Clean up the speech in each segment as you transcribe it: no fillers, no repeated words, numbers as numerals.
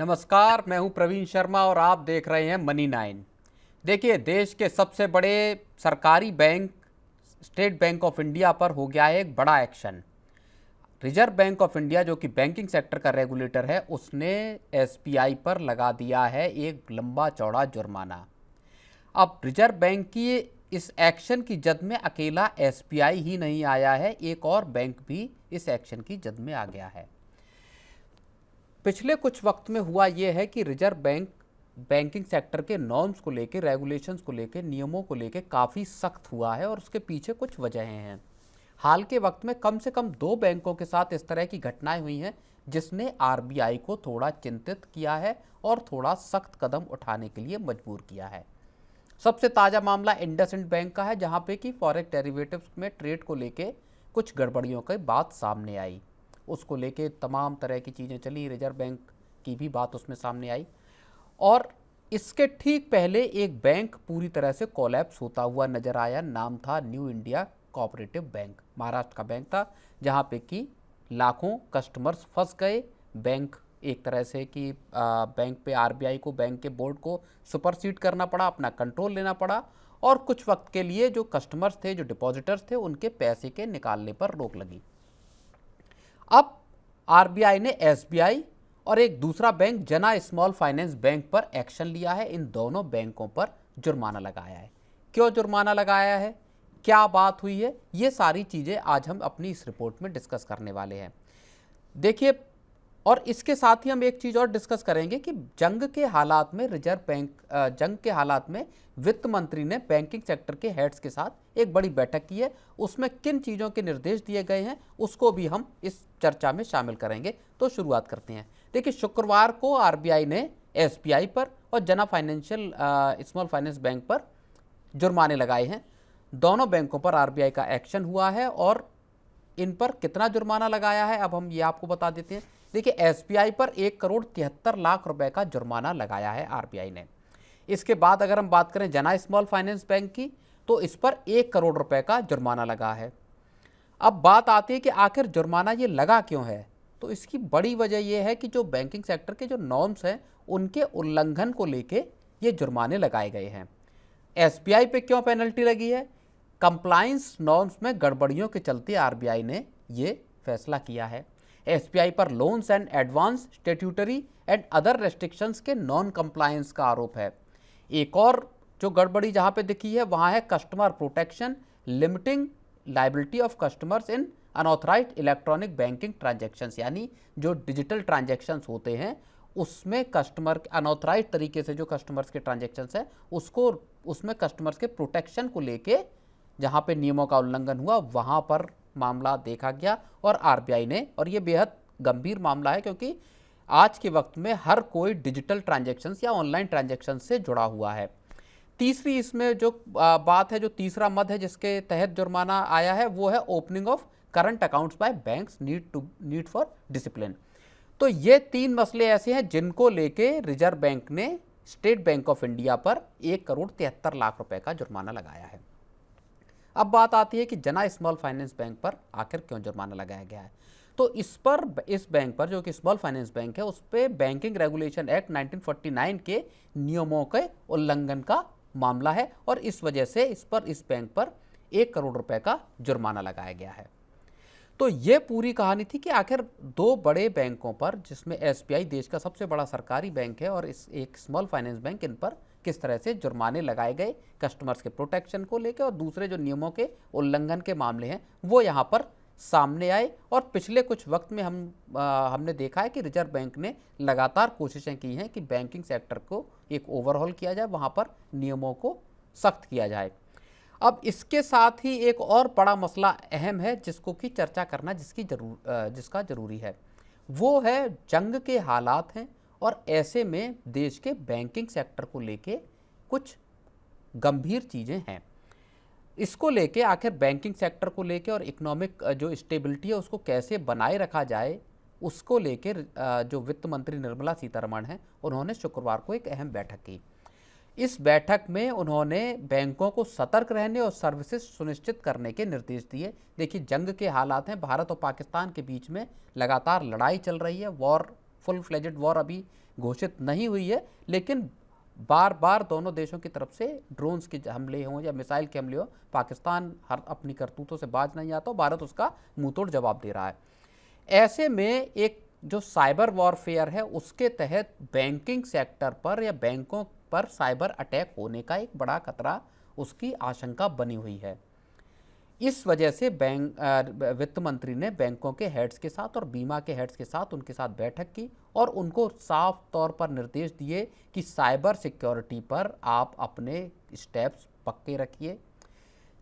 नमस्कार, मैं हूं प्रवीण शर्मा और आप देख रहे हैं मनी 9। देखिए, देश के सबसे बड़े सरकारी bank state bank of India पर हो गया है एक बड़ा action. Reserve bank of India, जो कि बैंकिंग सेक्टर का रेगुलेटर है, उसने एसबीआई पर लगा दिया है एक लंबा चौड़ा जुर्माना। अब रिजर्व बैंक की इस एक्शन की जद में अकेला एसबीआई ही नहीं आया है, एक और बैंक भी इस एक्शन की जद में आ गया है। पिछले कुछ वक्त में हुआ यह है कि रिजर्व बैंक बैंकिंग सेक्टर के नॉर्म्स को लेकर, रेगुलेशंस को लेकर, नियमों को लेकर काफ़ी सख्त हुआ है और उसके पीछे कुछ वजहें हैं। हाल के वक्त में कम से कम 2 बैंकों के साथ इस तरह की घटनाएं हुई हैं जिसने आरबीआई को थोड़ा चिंतित किया है और थोड़ा सख्त कदम उठाने के लिए मजबूर किया है। सबसे ताज़ा मामला इंडसइंड बैंक का है, जहां पे कि फॉरेक्स डेरिवेटिव्स में ट्रेड को लेके कुछ गड़बड़ियों की बात सामने आई। उसको लेके तमाम तरह की चीज़ें चली, रिजर्व बैंक की भी बात उसमें सामने आई और इसके ठीक पहले एक बैंक पूरी तरह से कोलैप्स होता हुआ नजर आया। नाम था new India cooperative bank, Maharashtra का बैंक था, जहां पे कि लाखों कस्टमर्स फंस गए। बैंक एक तरह से कि बैंक पे आरबीआई को, बैंक के बोर्ड को सुपरसीड करना पड़ा, अपना कंट्रोल लेना पड़ा और कुछ वक्त के लिए जो कस्टमर्स थे, जो डिपॉजिटर्स थे, उनके पैसे के निकालने पर रोक लगी। अब आरबीआई ने एसबीआई और एक दूसरा बैंक जना स्मॉल फाइनेंस बैंक पर एक्शन लिया है। इन दोनों बैंकों पर जुर्माना लगाया है। क्यों जुर्माना लगाया है, क्या बात हुई है, ये सारी चीज़ें आज हम अपनी इस रिपोर्ट में डिस्कस करने वाले हैं। देखिए, और इसके साथ ही हम एक चीज़ और डिस्कस करेंगे कि जंग के हालात में जंग के हालात में वित्त मंत्री ने बैंकिंग सेक्टर के हेड्स के साथ एक बड़ी बैठक की है। उसमें किन चीज़ों के निर्देश दिए गए हैं उसको भी हम इस चर्चा में शामिल करेंगे। तो शुरुआत करते हैं। देखिए, शुक्रवार को आरबीआई ने एसबीआई पर और जना फाइनेंशियल स्मॉल फाइनेंस बैंक पर जुर्माने लगाए हैं। दोनों बैंकों पर आरबीआई का एक्शन हुआ है और इन पर कितना जुर्माना लगाया है अब हम ये आपको बता देते हैं। देखिए, एसबीआई पर 1,73,00,000 रुपए का जुर्माना लगाया है आरबीआई ने। इसके बाद अगर हम बात करें जना स्मॉल फाइनेंस बैंक की, तो इस पर 1 करोड़ रुपए का जुर्माना लगा है। अब बात आती है कि आखिर जुर्माना ये लगा क्यों है। तो इसकी बड़ी वजह यह है कि जो बैंकिंग सेक्टर के जो नॉर्म्स हैं उनके उल्लंघन को लेके ये जुर्माने लगाए गए हैं। एसबीआई पे क्यों पेनल्टी लगी है? कंप्लायंस नॉर्म्स में गड़बड़ियों के चलते आरबीआई ने ये फैसला किया है। एसबीआई पर loans and advance, statutory and other restrictions के नॉन कंप्लायंस का आरोप है। एक और जो गड़बड़ी जहां पे दिखी है वहां है customer protection, limiting liability of customers in unauthorised electronic banking transactions, यानी जो डिजिटल ट्रांजैक्शंस होते हैं उसमें कस्टमर अनऑथराइज्ड तरीके से जो कस्टमर्स के ट्रांजैक्शंस है उसमें कस्टमर्स के प्रोटेक्शन को लेके जहां पे नियमों का उल्लंघन हुआ वहां पर मामला देखा गया और आरबीआई ने, और ये बेहद गंभीर मामला है क्योंकि आज के वक्त में हर कोई डिजिटल ट्रांजैक्शंस या ऑनलाइन ट्रांजैक्शंस से जुड़ा हुआ है। तीसरी इसमें जो बात है, जो तीसरा मद है जिसके तहत जुर्माना आया है, वो है opening of current accounts bye banks need for discipline. तो ये 3 मसले ऐसे हैं जिनको लेके रिजर्व बैंक ने स्टेट बैंक ऑफ इंडिया पर 1,73,00,000 रुपए का जुर्माना लगाया है। अब बात आती है कि जना स्मॉल फाइनेंस बैंक पर आखिर क्यों जुर्माना लगाया गया है। तो इस बैंक पर, जो कि स्मॉल फाइनेंस बैंक है, उस पर बैंकिंग रेगुलेशन एक्ट 1949 के नियमों के उल्लंघन का मामला है और इस वजह से इस बैंक पर 1 करोड़ रुपए का जुर्माना लगाया गया है। तो ये पूरी कहानी थी कि आखिर 2 बड़े बैंकों पर, जिसमें एसबीआई देश का सबसे बड़ा सरकारी बैंक है और इस एक स्मॉल फाइनेंस बैंक, इन पर किस तरह से जुर्माने लगाए गए कस्टमर्स के प्रोटेक्शन को लेकर, और दूसरे जो नियमों के उल्लंघन के मामले हैं वो यहाँ पर सामने आए। और पिछले कुछ वक्त में हमने देखा है कि रिजर्व बैंक ने लगातार कोशिशें की हैं कि बैंकिंग सेक्टर को एक ओवरहॉल किया जाए, वहाँ पर नियमों को सख्त किया जाए। अब इसके साथ ही एक और बड़ा मसला अहम है जिसको की चर्चा करना जिसका जरूरी है, वो है जंग के हालात हैं और ऐसे में देश के बैंकिंग सेक्टर को लेके कुछ गंभीर चीज़ें हैं। इसको लेके आखिर बैंकिंग सेक्टर को लेके और इकोनॉमिक जो स्टेबिलिटी है उसको कैसे बनाए रखा जाए, उसको लेके जो वित्त मंत्री निर्मला सीतारमण हैं उन्होंने शुक्रवार को एक अहम बैठक की। इस बैठक में उन्होंने बैंकों को सतर्क रहने और सर्विसेज सुनिश्चित करने के निर्देश दिए। देखिए, जंग के हालात हैं, भारत और पाकिस्तान के बीच में लगातार लड़ाई चल रही है, वॉर फुल फ्लेजेड वॉर अभी घोषित नहीं हुई है, लेकिन बार बार दोनों देशों की तरफ से ड्रोन्स के हमले हों या मिसाइल के हमले हों, पाकिस्तान हर अपनी करतूतों से बाज नहीं आता, भारत उसका मुंहतोड़ जवाब दे रहा है। ऐसे में एक जो साइबर वॉरफेयर है उसके तहत बैंकिंग सेक्टर पर या बैंकों पर साइबर अटैक होने का एक बड़ा खतरा, उसकी आशंका बनी हुई है। इस वजह से वित्त मंत्री ने बैंकों के हेड्स के साथ और बीमा के हेड्स के साथ उनके साथ बैठक की और उनको साफ तौर पर निर्देश दिए कि साइबर सिक्योरिटी पर आप अपने स्टेप्स पक्के रखिए,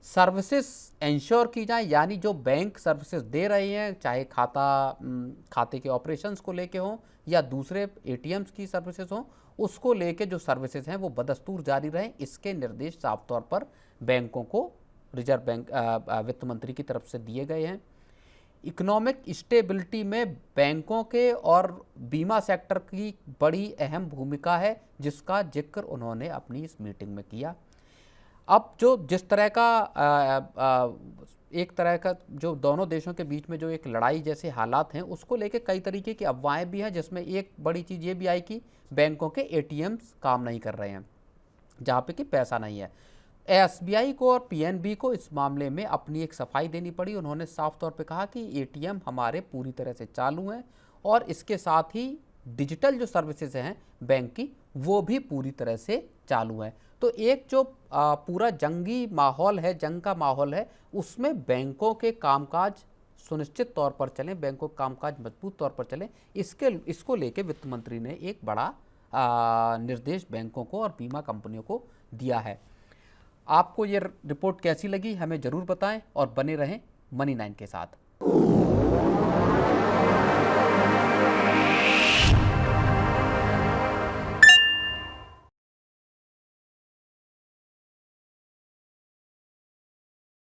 सर्विसेज इंश्योर की जाए, यानी जो बैंक सर्विसेज दे रहे हैं, चाहे खाते के ऑपरेशंस को लेके हों या दूसरे एटीएम्स की सर्विसेज हों, उसको लेके जो सर्विसेज हैं वो बदस्तूर जारी रहें। इसके निर्देश साफ तौर पर बैंकों को रिजर्व बैंक वित्त मंत्री की तरफ से दिए गए हैं। इकोनॉमिक स्टेबिलिटी में बैंकों के और बीमा सेक्टर की बड़ी अहम भूमिका है, जिसका जिक्र उन्होंने अपनी इस मीटिंग में किया। अब जो जिस तरह का एक तरह का जो दोनों देशों के बीच में जो एक लड़ाई जैसे हालात हैं, उसको लेके कई तरीके की अफवाहें भी हैं, जिसमें एक बड़ी चीज़ ये भी आई कि बैंकों के एटीएम्स काम नहीं कर रहे हैं जहाँ पे कि पैसा नहीं है। एसबीआई को और पीएनबी को इस मामले में अपनी एक सफाई देनी पड़ी। उन्होंने साफ तौर पे कहा कि एटीएम हमारे पूरी तरह से चालू हैं और इसके साथ ही डिजिटल जो सर्विसेज हैं बैंक की, वो भी पूरी तरह से चालू हैं। तो एक जो पूरा जंगी माहौल है, जंग का माहौल है, उसमें बैंकों के कामकाज सुनिश्चित तौर पर चलें, बैंकों का कामकाज मजबूत तौर पर चलें, इसको लेके वित्त मंत्री ने एक बड़ा निर्देश बैंकों को और बीमा कंपनियों को दिया है। आपको ये रिपोर्ट कैसी लगी हमें ज़रूर बताएं और बने रहें मनी 9 के साथ।